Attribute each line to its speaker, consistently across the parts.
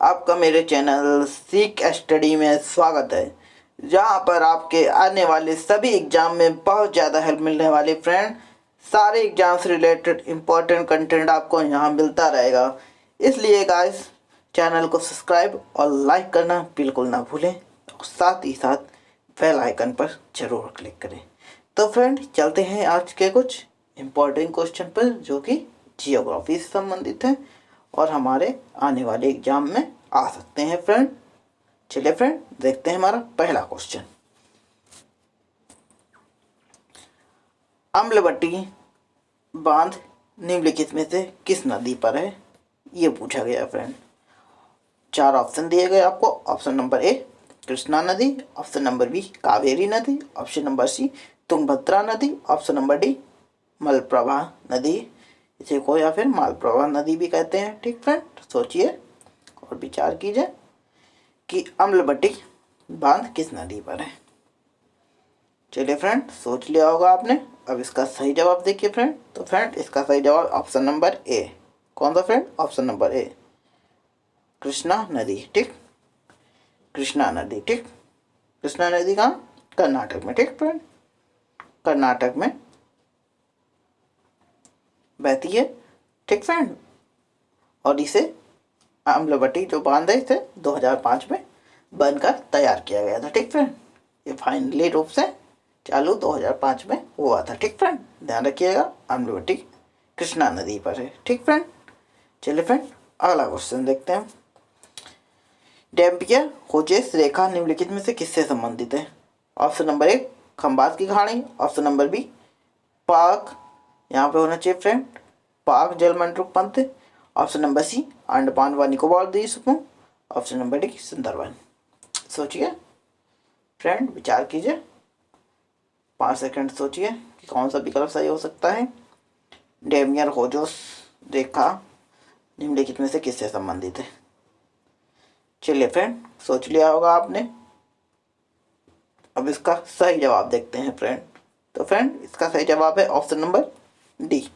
Speaker 1: आपका मेरे चैनल सीख स्टडी में स्वागत है, जहां पर आपके आने वाले सभी एग्जाम में बहुत ज़्यादा हेल्प मिलने वाली फ्रेंड। सारे एग्जाम से रिलेटेड इम्पोर्टेंट कंटेंट आपको यहां मिलता रहेगा। इसलिए गाइस, चैनल को सब्सक्राइब और लाइक करना बिल्कुल ना भूलें और साथ ही साथ बेल आइकन पर ज़रूर क्लिक करें। तो फ्रेंड, चलते हैं आज के कुछ इम्पोर्टेंट क्वेश्चन पर, जो कि जियोग्राफी से संबंधित हैं और हमारे आने वाले एग्जाम में आ सकते हैं फ्रेंड। चलिए फ्रेंड, देखते हैं हमारा पहला क्वेश्चन। अम्लवटी बांध निम्नलिखित में से किस नदी पर है, ये पूछा गया फ्रेंड। चार ऑप्शन दिए गए आपको। ऑप्शन नंबर ए कृष्णा नदी, ऑप्शन नंबर बी कावेरी नदी, ऑप्शन नंबर सी तुंगभद्रा नदी, ऑप्शन नंबर डी मलप्रभा नदी, इसे को या फिर मालप्रभा नदी भी कहते हैं। ठीक फ्रेंड, सोचिए और विचार कीजिए कि अम्लवटी बांध किस नदी पर है। चलिए फ्रेंड, सोच लिया होगा आपने। अब इसका सही जवाब देखिए फ्रेंड। तो फ्रेंड, इसका सही जवाब ऑप्शन नंबर ए। कौन सा फ्रेंड? ऑप्शन नंबर ए, कृष्णा नदी। ठीक, कृष्णा नदी। ठीक, कृष्णा नदी कहाँ? कर्नाटक में। ठीक फ्रेंड, कर्नाटक में बहती है। ठीक फ्रेंड, और इसे अम्लवटी जो बांध है इसे 2005 में बनकर तैयार किया गया था। ठीक फ्रेंड, ये फाइनली रूप से चालू 2005 में हुआ था। ठीक फ्रेंड, ध्यान रखिएगा, अम्लवटी कृष्णा नदी पर है। ठीक फ्रेंड, चलिए फ्रेंड, अगला क्वेश्चन देखते हैं। डैम्पियर होजेस रेखा निम्नलिखित में से किससे संबंधित है? ऑप्शन नंबर ए खंबात की कहानी, ऑप्शन नंबर बी पाक, यहाँ पे होना चाहिए फ्रेंड पाक जलमंडल पंथ, ऑप्शन नंबर सी अंडमान व निकोबार द्वीप समूह, ऑप्शन नंबर डी सुंदरवन। सोचिए फ्रेंड, विचार कीजिए, 5 सेकंड सोचिए कि कौन सा विकल्प सही हो सकता है। डेमियर होजोस रेखा निम्नलिखित में से किससे संबंधित है? चलिए फ्रेंड, सोच लिया होगा आपने। अब इसका सही जवाब देखते हैं फ्रेंड। तो फ्रेंड, इसका सही जवाब है option number D.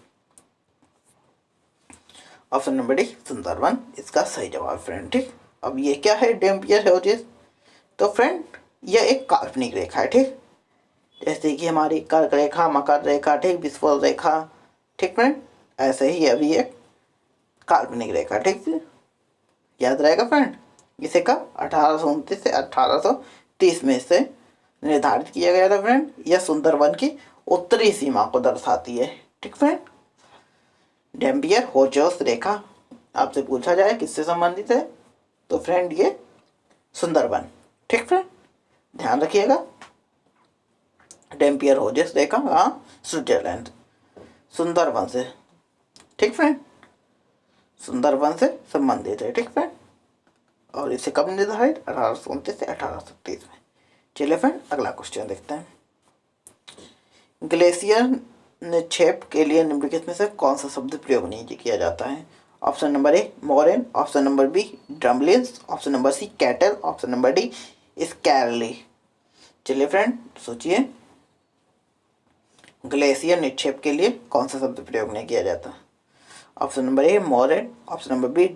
Speaker 1: Option number D Sundarban इसका सही जवाब फ्रेंड। ठीक, अब ये क्या है डैम्पियर होजेस? तो फ्रेंड, यह एक काल्पनिक रेखा है। ठीक, जैसे कि हमारी कर्क रेखा, मकर रेखा, ठीक, विषुवल रेखा। ठीक फ्रेंड, ऐसे ही अभी एक काल्पनिक रेखा। ठीक, याद रहेगा फ्रेंड। इसे कब 1829 से 1830 में से निर्धारित किया गया था फ्रेंड। यह सुंदरवन की उत्तरी सीमा को दर्शाती है। ठीक फ्रेंड, डैम्पियर होजोस रेखा आपसे पूछा जाए किससे संबंधित है, तो फ्रेंड ये सुंदरवन। ठीक फ्रेंड, ध्यान रखिएगा, डैम्पियर होजोस रेखा स्विट्जरलैंड सुंदरवन से। ठीक फ्रेंड, सुंदरवन से संबंधित है। ठीक फ्रेंड, और इसे कब निर्धारित? 1829 से 1830 में। चलिए फ्रेंड, अगला क्वेश्चन देखते हैं। ग्लेशियर निक्षेप के लिए निम्नलिखित में से कौन सा शब्द प्रयोग नहीं किया जाता है? Option number A moraine, option number B drumlins, option number C kettle, option number D स्कैरली। चलिए फ्रेंड, सोचिए, ग्लेशियर निक्षेप के लिए कौन सा शब्द प्रयोग नहीं किया जाता? Option number A moraine, option number B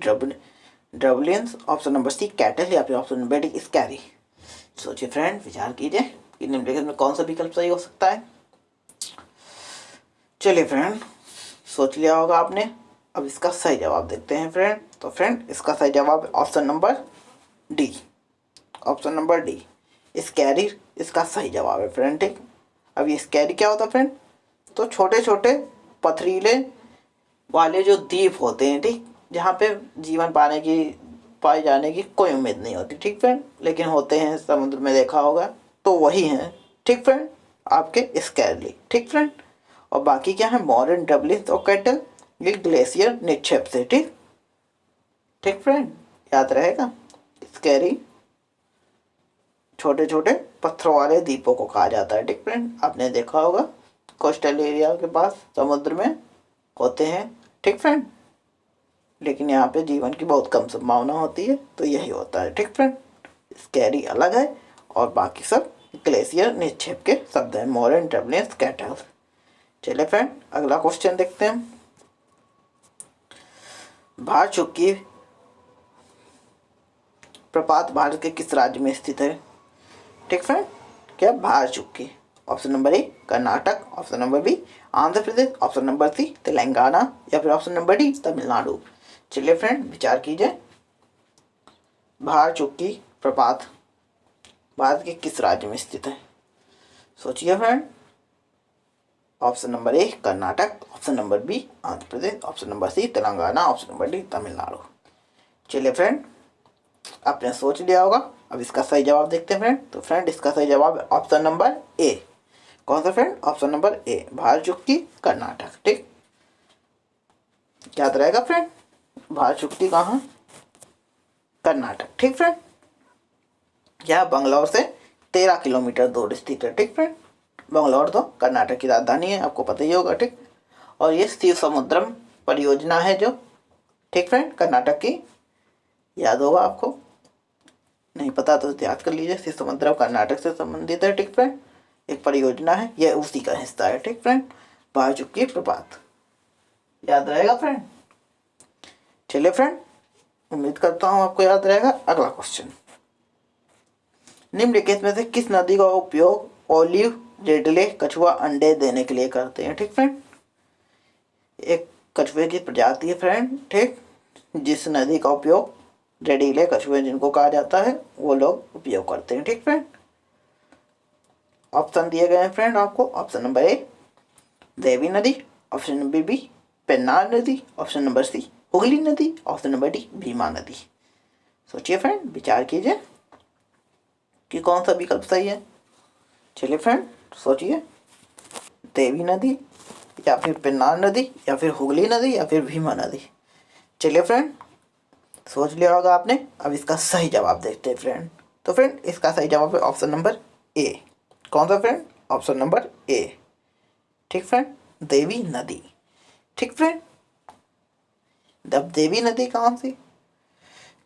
Speaker 1: drumlins, option number C kettle, या फिर ऑप्शन नंबर डी स्कैरी। सोचिए फ्रेंड, विचार कीजिए कि निम्नलिखित में कौन सा विकल्प सही हो सकता है। चलिए फ्रेंड, सोच लिया होगा आपने। अब इसका सही जवाब देखते हैं फ्रेंड। तो फ्रेंड, इसका सही जवाब है option number D. Option number D scary इसका सही जवाब है फ्रेंड। ठीक, अब ये स्कैरी क्या होता है फ्रेंड? तो छोटे छोटे पथरीले वाले जो द्वीप होते हैं, ठीक, जहाँ पे जीवन पाए जाने की कोई उम्मीद नहीं होती। ठीक फ्रेंड, लेकिन होते हैं समुद्र में, देखा होगा, तो वही हैं। ठीक फ्रेंड, आपके स्कैरली। ठीक फ्रेंड, और बाकी क्या है? मॉरन, डबलिन और कैटल, ये ग्लेशियर निक्षेप से। ठीक, ठीक फ्रेंड, याद रहेगा, स्कैरी छोटे छोटे पत्थरों वाले द्वीपों को कहा जाता है। ठीक फ्रेंड, आपने देखा होगा कोस्टल एरिया के पास समुद्र में होते हैं। ठीक फ्रेंड, लेकिन यहाँ पे जीवन की बहुत कम संभावना होती है, तो यही होता है। ठीक फ्रेंड, स्कैरी अलग है और बाकी सब ग्लेशियर निक्षेप के शब्द हैं, मोरन, डबलिन, कैटल। चलिए फ्रेंड, अगला क्वेश्चन देखते हैं। भार चुकी प्रपात भारत के किस राज्य में स्थित है? ठीक फ्रेंड, क्या? भार चुक्की। Option number A Karnataka, option number B Andhra Pradesh, option number C Telangana, या फिर ऑप्शन नंबर डी तमिलनाडु। चलिए फ्रेंड विचार कीजिए। भार चुक्की प्रपात भारत के किस राज्य में स्थित है? सोचिए friend. Option number A Karnataka, option number B Andhra Pradesh, option number C Telangana, option number D Tamil Nadu. चलिए फ्रेंड, आपने सोच लिया होगा। अब इसका सही जवाब देखते हैं फ्रेंड। तो फ्रेंड इसका सही जवाब है ऑप्शन नंबर ए। कौन सा फ्रेंड? ऑप्शन नंबर ए, भार चुक्की कर्नाटक। ठीक, याद रहेगा फ्रेंड, भार चुक्की कहाँ? कर्नाटक। ठीक फ्रेंड, यह बंगलौर से 13 किलोमीटर दूर स्थित है। ठीक फ्रेंड, बंगलौर तो कर्नाटक की राजधानी है, आपको पता ही होगा। ठीक, और ये शिव समुद्रम परियोजना है जो, ठीक फ्रेंड, कर्नाटक की, याद होगा आपको। नहीं पता तो याद कर लीजिए। शिव समुद्रम कर्नाटक से संबंधित है। ठीक फ्रेंड, एक परियोजना है, यह उसी का हिस्सा है। ठीक फ्रेंड, भार चुक्की प्रपात, याद रहेगा फ्रेंड। चलिए फ्रेंड, उम्मीद करता हूँ आपको याद रहेगा। अगला क्वेश्चन, निम्नलिखित में से किस नदी का उपयोग ओलिव रिडले कछुआ अंडे देने के लिए करते हैं? ठीक फ्रेंड, एक कछुए की प्रजाति है फ्रेंड, ठीक, जिस नदी का उपयोग रेडिले कछुए जिनको कहा जाता है वो लोग उपयोग करते हैं। ठीक फ्रेंड, ऑप्शन दिए गए हैं फ्रेंड आपको। ऑप्शन नंबर ए देवी नदी, ऑप्शन नंबर बी पेन्नार नदी, ऑप्शन नंबर सी हुगली नदी, ऑप्शन नंबर डी भीमा नदी। सोचिए फ्रेंड, विचार कीजिए कि कौन सा विकल्प सही है। चलिए फ्रेंड सोचिए, देवी नदी या फिर पेन्नार नदी या फिर हुगली नदी या फिर भीमा नदी। चलिए फ्रेंड, सोच लिया होगा आपने। अब इसका सही जवाब देखते हैं फ्रेंड। तो फ्रेंड इसका सही जवाब है ऑप्शन नंबर ए। कौन सा फ्रेंड? ऑप्शन नंबर ए। ठीक फ्रेंड, देवी नदी। ठीक फ्रेंड, अब देवी नदी कहाँ से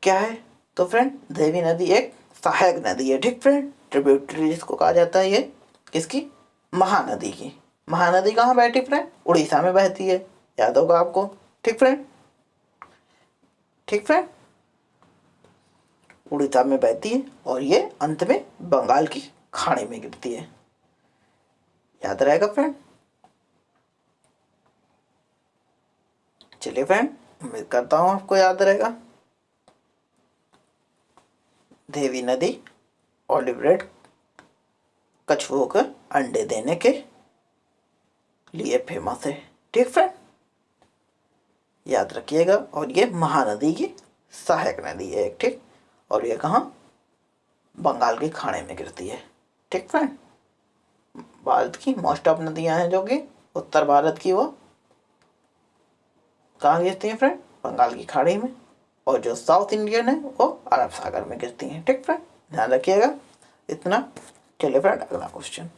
Speaker 1: क्या है? तो फ्रेंड देवी नदी एक सहायक नदी है। ठीक फ्रेंड, ट्रिब्यूटरी जिसको कहा जाता है, ये किसकी? महानदी की। महानदी कहाँ बहती फ्रेंड? उड़ीसा में बहती है, याद होगा आपको। ठीक फ्रेंड, ठीक फ्रेंड, उड़ीसा में बहती है और ये अंत में बंगाल की खाड़ी में गिरती है, याद रहेगा फ्रेंड। चलिए फ्रेंड, उम्मीद करता हूँ आपको याद रहेगा। देवी नदी ऑलिव रेड कछुओं को अंडे देने के लिए फेमस है। ठीक फ्रेंड, याद रखिएगा। और ये महानदी की सहायक नदी है एक। ठीक, और ये कहाँ? बंगाल की खाड़ी में गिरती है। ठीक फ्रेंड, भारत की मोस्ट ऑफ नदियां हैं जो कि उत्तर भारत की, वो कहाँ गिरती हैं फ्रेंड? बंगाल की खाड़ी में। और जो साउथ इंडियन है वो अरब सागर में गिरती हैं। ठीक फ्रेंड, ध्यान रखिएगा इतना। चलिए फ्रेंड अगला question,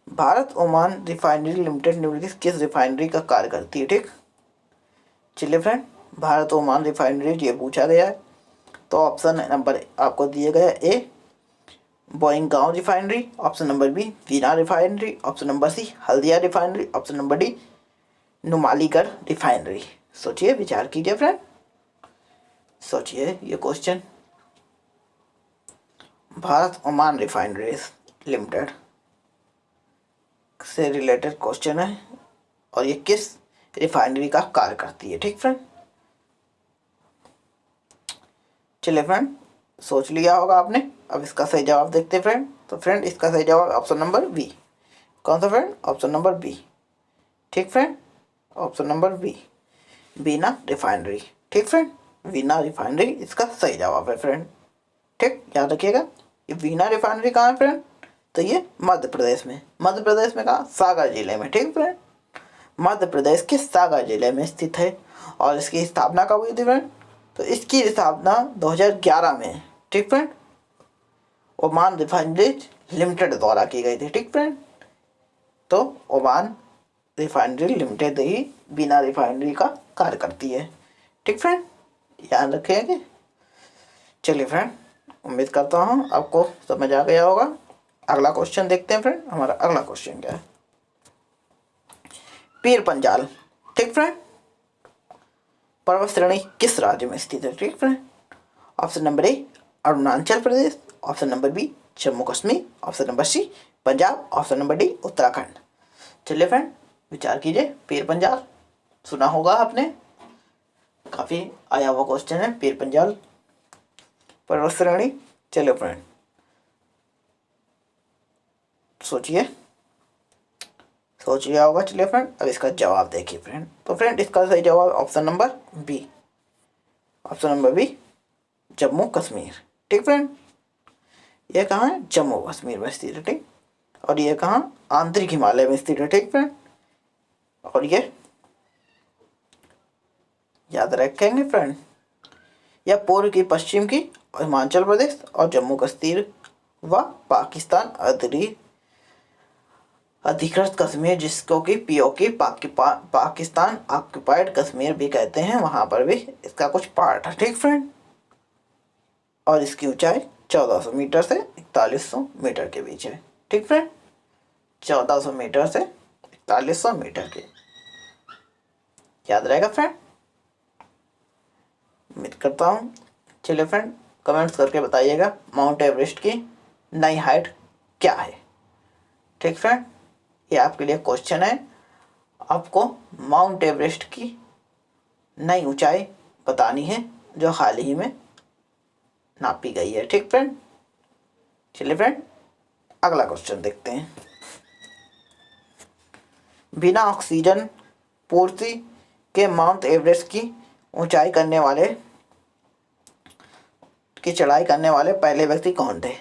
Speaker 1: Bharat Oman refinery limited निम्नलिखित किस रिफाइनरी का कार्य करती है? ठीक, चलिए फ्रेंड, भारत ओमान रिफाइनरी ये पूछा गया है। तो ऑप्शन नंबर आपको दिए गए A Bongaigaon refinery, option number B Bina refinery, option number C Haldia refinery, option number D Numaligarh refinery. सोचिए, विचार कीजिए फ्रेंड, सोचिए। ये question Bharat Oman Refineries Limited से रिलेटेड क्वेश्चन है और ये किस रिफाइनरी का कार्य करती है? ठीक फ्रेंड, चलिए फ्रेंड सोच लिया होगा आपने। अब इसका सही जवाब देखते हैं फ्रेंड। तो फ्रेंड इसका सही जवाब ऑप्शन नंबर बी। कौन सा फ्रेंड? Option number B. ठीक friend, option number B Bina refinery. ठीक फ्रेंड, वीना रिफाइनरी इसका सही जवाब है फ्रेंड। ठीक, याद रखिएगा। ये वीना रिफाइनरी कहाँ है फ्रेंड? तो ये मध्य प्रदेश में। मध्य प्रदेश में कहाँ? सागर जिले में। ठीक फ्रेंड, मध्य प्रदेश के सागर जिले में स्थित है। और इसकी स्थापना कब हुई थी फ्रेंड? तो इसकी स्थापना 2011 में, ठीक फ्रेंड, ओमान रिफाइनरीज लिमिटेड द्वारा की गई थी। ठीक फ्रेंड, तो ओमान रिफाइनरी लिमिटेड ही बिना रिफाइनरी का कार्य करती है। ठीक फ्रेंड, याद रखिएगा। चलिए फ्रेंड, उम्मीद करता हूँ आपको समझ आ गया होगा। अगला क्वेश्चन देखते हैं फ्रेंड। हमारा अगला क्वेश्चन क्या है? पीर पंजाल, ठीक फ्रेंड, पर्वत श्रेणी किस राज्य में स्थित है? ठीक friend, option number A Arunachal Pradesh, option number B Jammu Kashmir, option number C Punjab, option number D Uttarakhand. चलिए फ्रेंड विचार कीजिए। पीर पंजाल सुना होगा आपने, काफ़ी आया हुआ क्वेश्चन है पीर पंजाल पर्वत श्रेणी। चलो फ्रेंड सोचिए, सोच लिया होगा। चलिए फ्रेंड अब इसका जवाब देखिए फ्रेंड। तो फ्रेंड इसका सही जवाब option number B, option number B Jammu Kashmir. ठीक फ्रेंड, ये कहाँ है? जम्मू कश्मीर में स्थित है। ठीक, और ये कहाँ? आंतरिक हिमालय में स्थित है। ठीक फ्रेंड, और ये याद रखेंगे फ्रेंड, यह पूर्व की, पश्चिम की, हिमाचल प्रदेश और जम्मू कश्मीर व पाकिस्तान अधिकृत कश्मीर, जिसको कि पीओके पाकिस्तान ऑक्युपाइड कश्मीर भी कहते हैं, वहाँ पर भी इसका कुछ पार्ट है। ठीक फ्रेंड, और इसकी ऊंचाई 1400 मीटर से 4100 मीटर के बीच है। ठीक फ्रेंड, 1400 मीटर से 4100 मीटर के, याद रहेगा फ्रेंड, उम्मीद करता हूँ। चलिए फ्रेंड कमेंट्स करके बताइएगा माउंट एवरेस्ट की नई हाइट क्या है। ठीक फ्रेंड, ये आपके लिए क्वेश्चन है, आपको माउंट एवरेस्ट की नई ऊंचाई बतानी है जो हाल ही में नापी गई है। ठीक फ्रेंड, चलिए फ्रेंड अगला क्वेश्चन देखते हैं। बिना ऑक्सीजन पूर्ति के माउंट एवरेस्ट की चढ़ाई करने वाले पहले व्यक्ति कौन थे?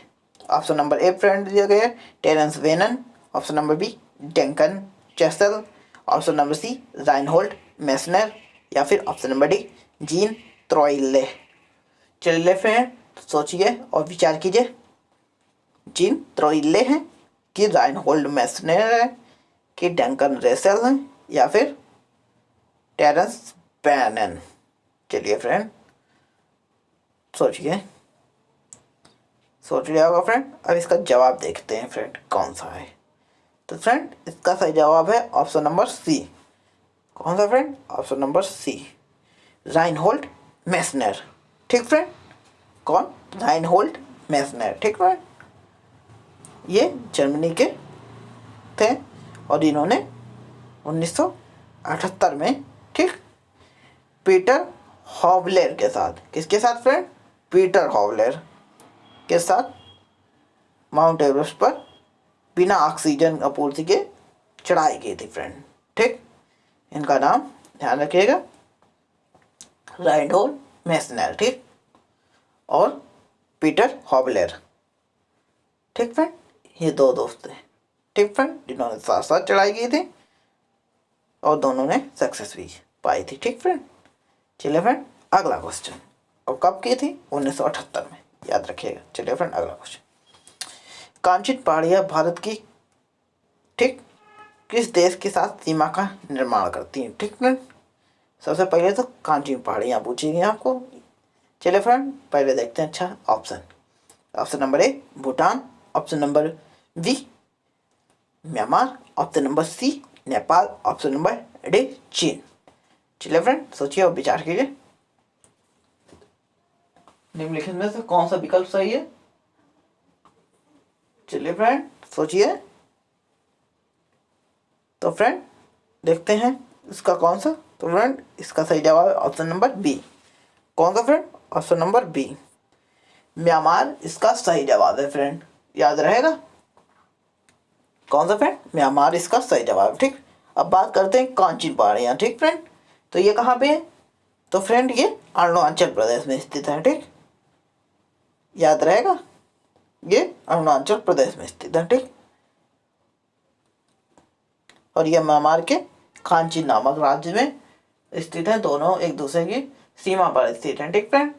Speaker 1: ऑप्शन नंबर ए फ्रेंड दिया गया है टेरेंस वेनन, option number B Duncan Chessell, option number C Reinhold Messner, या फिर option number D Jean Troillet. चलिए फ्रेंड सोचिए और विचार कीजिए, जीन त्रोइले हैं कि राइनहोल्ड मेसनर है कि डंकन रेसल है या फिर टेरेंस वेनन। चलिए फ्रेंड सोचिए, सोच लिया होगा फ्रेंड। अब इसका जवाब देखते हैं फ्रेंड कौन सा है। तो फ्रेंड इसका सही जवाब है ऑप्शन नंबर सी। कौन सा friend? Option number C Reinhold Messner. ठीक फ्रेंड, कौन? Reinhold Messner. ठीक फ्रेंड, ये जर्मनी के थे और इन्होंने 1978 में, ठीक, पीटर हॉवलेर के साथ, किसके साथ फ्रेंड? पीटर हॉवलेर के साथ माउंट एवरेस्ट पर बिना ऑक्सीजन आपूर्ति के चढ़ाई की थी फ्रेंड। ठीक, इनका नाम ध्यान रखिएगा राइनहोल्ड मेसनर, ठीक, और पीटर हॉवलेर। ठीक फ्रेंड, ये दो दोस्त थे। ठीक फ्रेंड, जिन्होंने साथ साथ चढ़ाई की थी और दोनों ने सक्सेस भी पाई थी। ठीक फ्रेंड, चलिए फ्रेंड अगला क्वेश्चन, और कब की थी? 1978 में, याद रखिएगा। चलिए फ्रेंड अगला क्वेश्चन, कांचन पहाड़ियाँ भारत की, ठीक, किस देश के साथ सीमा का निर्माण करती हैं? ठीक फ्रेंड, सबसे पहले तो कांचन पहाड़ियाँ पूछी गई आपको। चलिए फ्रेंड पहले देखते हैं अच्छा option. Option number A Bhutan, option number B Myanmar, option number C Nepal, option number D चीन। चलिए फ्रेंड सोचिए और विचार कीजिए, निम्नलिखित में से कौन सा विकल्प सही है? चलिए फ्रेंड सोचिए। तो फ्रेंड देखते हैं इसका कौन सा। तो फ्रेंड इसका सही जवाब है ऑप्शन नंबर बी। कौन सा friend? Option number B Myanmar इसका सही जवाब है फ्रेंड, याद रहेगा। कौन सा फ्रेंड? म्यांमार इसका सही जवाब। ठीक, अब बात करते हैं कांचन पहाड़ियाँ। ठीक फ्रेंड, तो ये कहाँ पे है? तो फ्रेंड ये अरुणाचल प्रदेश में स्थित है। ठीक, याद रहेगा, ये अरुणाचल प्रदेश में स्थित है। ठीक, और ये म्यांमार के कांची नामक राज्य में स्थित है। दोनों एक दूसरे की सीमा पर स्थित हैं। ठीक फ्रेंड,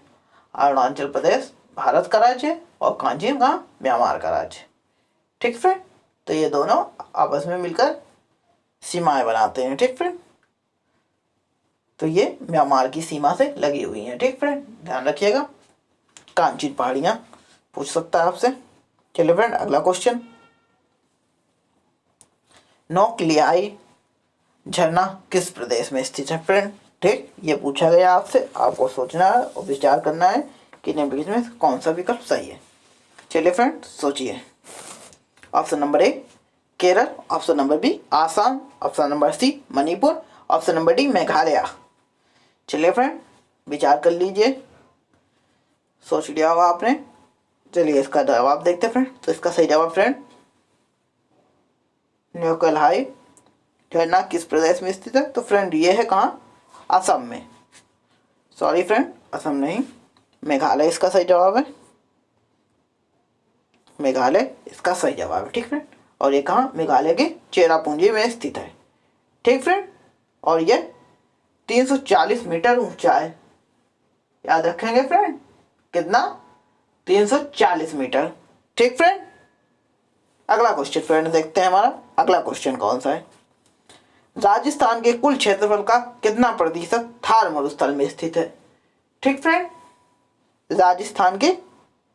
Speaker 1: अरुणाचल प्रदेश भारत का राज्य है और कांची का म्यांमार का राज्य। ठीक फ्रेंड, तो ये दोनों आपस में मिलकर सीमाएं बनाते हैं। ठीक फ्रेंड, तो ये म्यांमार की सीमा से लगी हुई हैं। ठीक फ्रेंड, ध्यान रखिएगा, कांचन पहाड़ियाँ पूछ सकता है आपसे। चलिए फ्रेंड अगला क्वेश्चन, नोक्लियाई झरना किस प्रदेश में स्थित है फ्रेंड? ठीक, ये पूछा गया आपसे, आपको सोचना है और विचार करना है कि निम्नलिखित में से कौन सा विकल्प सही है। चलिए फ्रेंड सोचिए। Option number A Kerala, option number B Assam, option number C Manipur, option number D Meghalaya. चलिए फ्रेंड विचार कर लीजिए, सोच लिया होगा आपने। चलिए इसका जवाब देखते हैं फ्रेंड। तो इसका सही जवाब फ्रेंड न्यूक्लिहाई झरना किस प्रदेश में स्थित है? तो फ्रेंड ये है कहाँ? असम में। सॉरी फ्रेंड, असम नहीं, मेघालय इसका सही जवाब है। मेघालय इसका सही जवाब है। ठीक फ्रेंड, और ये कहाँ? मेघालय के चेरापूंजी में स्थित है। ठीक फ्रेंड, और ये 340 मीटर ऊंचा है। याद रखेंगे फ्रेंड, कितना? 340 मीटर। ठीक फ्रेंड, अगला क्वेश्चन फ्रेंड देखते हैं। हमारा अगला क्वेश्चन कौन सा है? राजस्थान के कुल क्षेत्रफल का कितना प्रतिशत थार मरुस्थल में स्थित है? ठीक फ्रेंड, राजस्थान के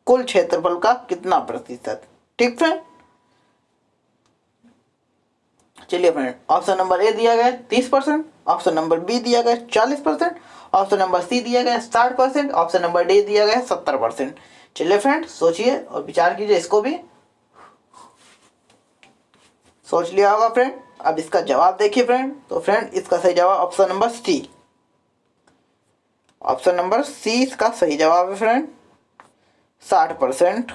Speaker 1: कुल क्षेत्रफल का कितना प्रतिशत? ठीक फ्रेंड, चलिए फ्रेंड ऑप्शन नंबर ए दिया गया 30%, ऑप्शन नंबर बी दिया गया 40%, ऑप्शन नंबर सी दिया गया 60%, ऑप्शन नंबर डी दिया गया 70%। चलिए फ्रेंड सोचिए और विचार कीजिए, इसको भी सोच लिया होगा फ्रेंड। अब इसका जवाब देखिए फ्रेंड। तो फ्रेंड इसका सही जवाब option number C, option number C इसका सही जवाब है फ्रेंड। 60%,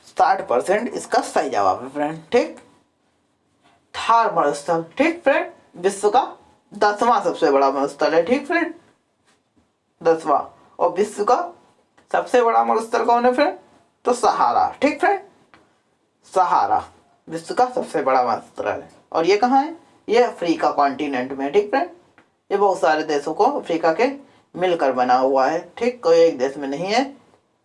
Speaker 1: 60% इसका सही जवाब है फ्रेंड। ठीक, थार मरुस्थल, ठीक फ्रेंड, विश्व का 10वां सबसे बड़ा मरुस्थल है। ठीक फ्रेंड, 10वां। और विश्व का सबसे बड़ा मरुस्थल कौन है फ्रेंड? तो सहारा। ठीक फ्रेंड, सहारा विश्व का सबसे बड़ा मरुस्थल है। और ये कहाँ है? ये अफ्रीका कॉन्टिनेंट में। ठीक फ्रेंड, ये बहुत सारे देशों को अफ्रीका के मिलकर बना हुआ है। ठीक, कोई एक देश में नहीं है,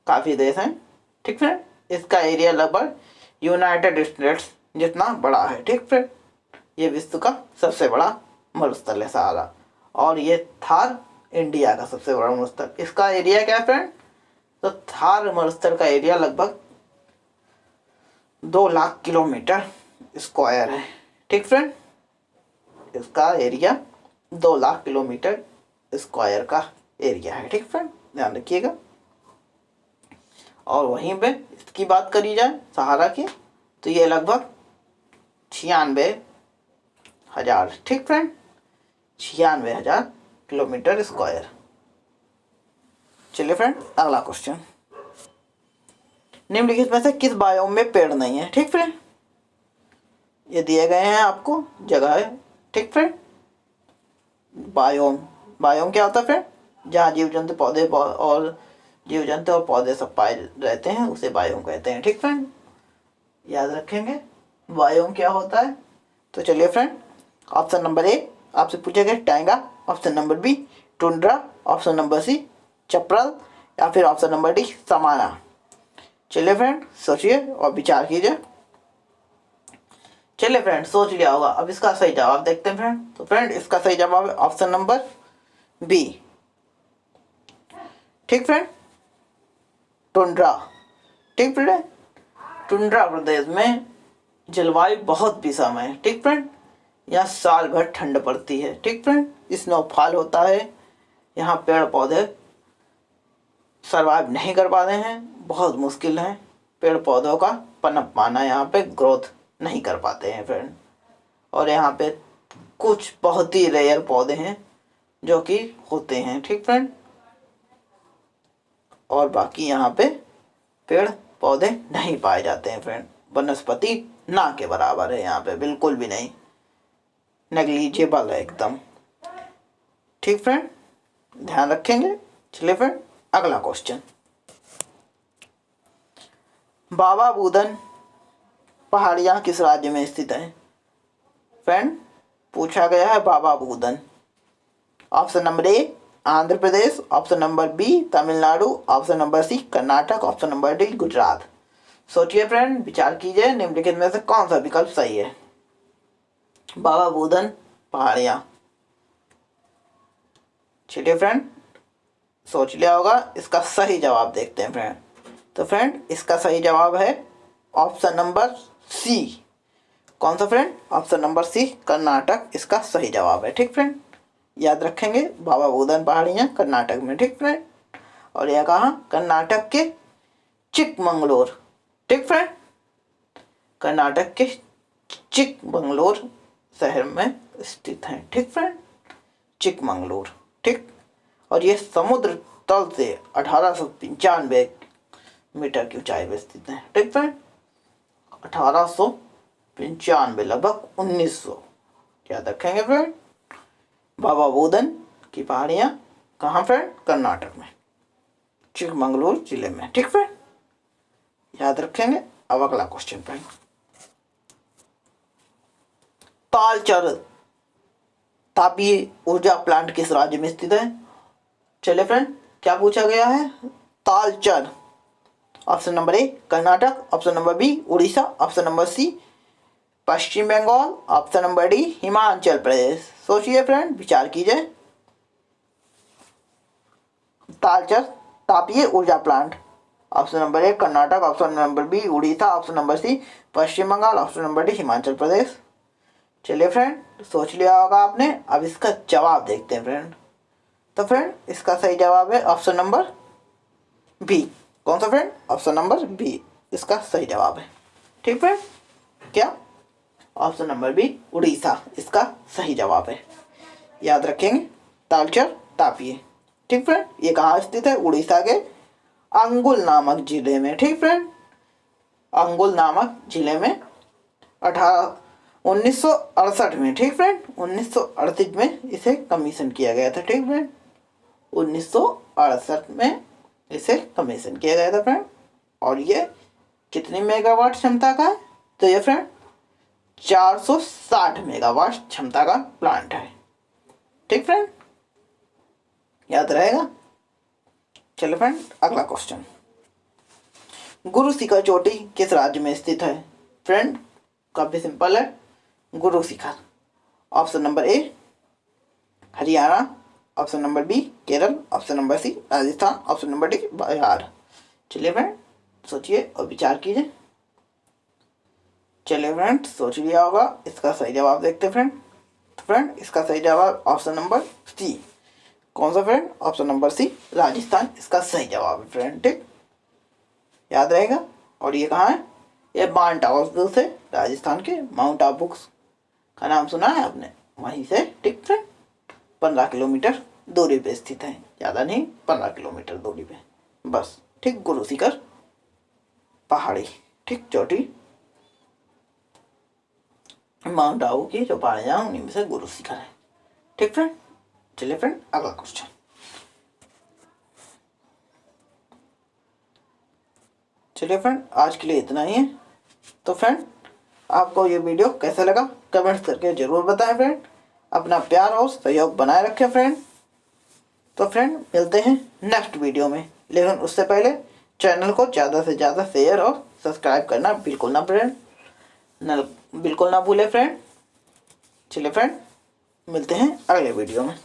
Speaker 1: काफ़ी देश हैं। ठीक फ्रेंड, इसका एरिया लगभग यूनाइटेड स्टेट्स जितना बड़ा है। ठीक फ्रेंड, ये विश्व का सबसे बड़ा मरुस्थल है सहारा। और ये थार इंडिया का सबसे बड़ा मरुस्थल। इसका एरिया क्या है फ्रेंड? तो थार मरुस्थल का एरिया लगभग 2 लाख किलोमीटर स्क्वायर है। ठीक फ्रेंड, इसका एरिया 2 लाख किलोमीटर स्क्वायर का एरिया है। ठीक फ्रेंड, ध्यान रखिएगा। और वहीं पे इसकी बात करी जाए सहारा की, तो ये लगभग 96,000। ठीक फ्रेंड, 96,000 किलोमीटर स्क्वायर। चलिए फ्रेंड अगला क्वेश्चन, निम्नलिखित में से किस बायोम में पेड़ नहीं है? ठीक फ्रेंड, ये दिए गए हैं आपको जगह है। ठीक फ्रेंड, बायोम, बायोम क्या होता है फ्रेंड? जहाँ जीव जंतु पौधे और जीव जंतु और पौधे सब पाए रहते हैं उसे बायोम कहते हैं। ठीक फ्रेंड, याद रखेंगे बायोम क्या होता है। तो चलिए फ्रेंड ऑप्शन नंबर ए आपसे पूछा गया taiga, option number B tundra, option number C chaparral, या फिर ऑप्शन नंबर डी समाना। चलिए फ्रेंड सोचिए और विचार कीजिए। चलिए फ्रेंड सोच लिया होगा, अब इसका सही जवाब देखते हैं फ्रेंड। तो फ्रेंड इसका सही जवाब है ऑप्शन नंबर बी। ठीक फ्रेंड, टुंड्रा। ठीक फ्रेंड, टुंड्रा प्रदेश में जलवायु बहुत विषम है। ठीक फ्रेंड, यहाँ साल भर ठंड पड़ती है। ठीक फ्रेंड, स्नोफॉल होता है, यहाँ पेड़ पौधे सर्वाइव नहीं कर पाते हैं, बहुत मुश्किल है पेड़ पौधों का पनप पाना, यहाँ पे ग्रोथ नहीं कर पाते हैं फ्रेंड। और यहाँ पे कुछ बहुत ही रेयर पौधे हैं जो कि होते हैं। ठीक फ्रेंड, और बाकी यहाँ पे पेड़ पौधे नहीं पाए जाते हैं फ्रेंड। वनस्पति ना के बराबर है यहाँ पे, बिल्कुल भी नहीं, नेग्लिजिबल है एकदम। ठीक फ्रेंड, ध्यान रखेंगे। चलिए फ्रेंड अगला क्वेश्चन, बाबा बूदन पहाड़ियाँ किस राज्य में स्थित है? फ्रेंड पूछा गया है Baba Budan. Option number A Andhra Pradesh, option number B Tamil Nadu, option number C Karnataka, option number D Gujarat. सोचिए फ्रेंड, विचार कीजिए, निम्नलिखित में से कौन सा विकल्प सही है? बाबा बूदन पहाड़ियाँ। चलिए फ्रेंड सोच लिया होगा, इसका सही जवाब देखते हैं फ्रेंड। तो फ्रेंड इसका सही जवाब है ऑप्शन नंबर सी। कौन सा friend? Option number C Karnataka इसका सही जवाब है। ठीक फ्रेंड, याद रखेंगे, बाबा बोधन पहाड़ियाँ कर्नाटक में, ठीक फ्रेंड। और यह कहाँ, कर्नाटक के चिकमंगलूर, ठीक फ्रेंड, कर्नाटक के चिकमंगलूर शहर में स्थित है, ठीक फ्रेंड, चिकमंगलूर, ठीक। और ये समुद्र तल से 1895 मीटर की ऊंचाई पर स्थित है, ठीक फ्रेंड, 1895 लगभग 1900, याद रखेंगे फ्रेंड। बाबा बोधन की पहाड़ियाँ कहाँ फ्रेंड, कर्नाटक में, चिकमंगलूर जिले में, ठीक फ्रेंड, याद रखेंगे। अब अगला क्वेश्चन फ्रेंड, तालचर तापीय ऊर्जा प्लांट किस राज्य में स्थित है? चले फ्रेंड, क्या पूछा गया है, Talcher. Option number A Karnataka, option number B Orissa, option number C Paschim Bangal, option number D Himachal Pradesh. सोचिए फ्रेंड, विचार कीजिए। तालचर तापीय ऊर्जा plant, option number A Karnataka, option number B Orissa, option number C Paschim Bangal, option number D Himachal Pradesh. चलिए फ्रेंड, सोच लिया होगा आपने। अब इसका जवाब देखते हैं फ्रेंड। तो फ्रेंड, इसका सही जवाब है ऑप्शन नंबर बी। कौन सा फ्रेंड, ऑप्शन नंबर बी इसका सही जवाब है, ठीक फ्रेंड। क्या, ऑप्शन नंबर बी उड़ीसा इसका सही जवाब है, याद रखेंगे। तालचर तापीय, ठीक फ्रेंड, ये कहाँ स्थित है, उड़ीसा के अंगुल नामक जिले में, ठीक फ्रेंड, अंगुल नामक जिले में 1968 में, ठीक फ्रेंड, 1938 में इसे कमीशन किया गया था, ठीक फ्रेंड, 1968 में इसे कमीशन किया गया था फ्रेंड। और ये कितनी मेगावाट क्षमता का है, तो ये फ्रेंड 460 मेगावाट क्षमता का प्लांट है, ठीक फ्रेंड, याद रहेगा। चलो फ्रेंड, अगला क्वेश्चन, गुरु शिखर चोटी किस राज्य में स्थित है? फ्रेंड, काफी सिंपल है, Guru Shikhar. Option number A Haryana, option number B Kerala, option number C Rajasthan, option number D Bihar. चलिए फ्रेंड, सोचिए और विचार कीजिए। चलिए फ्रेंड, सोच लिया होगा, इसका सही जवाब देखते हैं फ्रेंड। तो फ्रेंड, इसका सही जवाब ऑप्शन नंबर सी। कौन सा friend, option number C Rajasthan इसका सही जवाब है फ्रेंड, ठीक, याद रहेगा। और ये कहाँ है, ये माउंट आबू से, राजस्थान के माउंट आबू का नाम सुना है आपने, वहीं से, ठीक फ्रेंड, 15 किलोमीटर दूरी पे स्थित है, ज़्यादा नहीं, 15 किलोमीटर दूरी पे बस, ठीक। गुरु शिखर पहाड़ी, ठीक, चोटी माउंट आबू की जो पहाड़ियाँ उन्हीं में से गुरु शिखर है, ठीक फ्रेंड। चलिए फ्रेंड, अगला क्वेश्चन, चलिए फ्रेंड, आज के लिए इतना ही है। तो फ्रेंड, आपको ये वीडियो कैसा लगा कमेंट्स करके जरूर बताएं फ्रेंड। अपना प्यार और सहयोग बनाए रखें फ्रेंड। तो फ्रेंड, मिलते हैं नेक्स्ट वीडियो में, लेकिन उससे पहले चैनल को ज़्यादा से ज़्यादा शेयर और सब्सक्राइब करना बिल्कुल ना भूलें फ्रेंड। चलिए फ्रेंड, मिलते हैं अगले वीडियो में।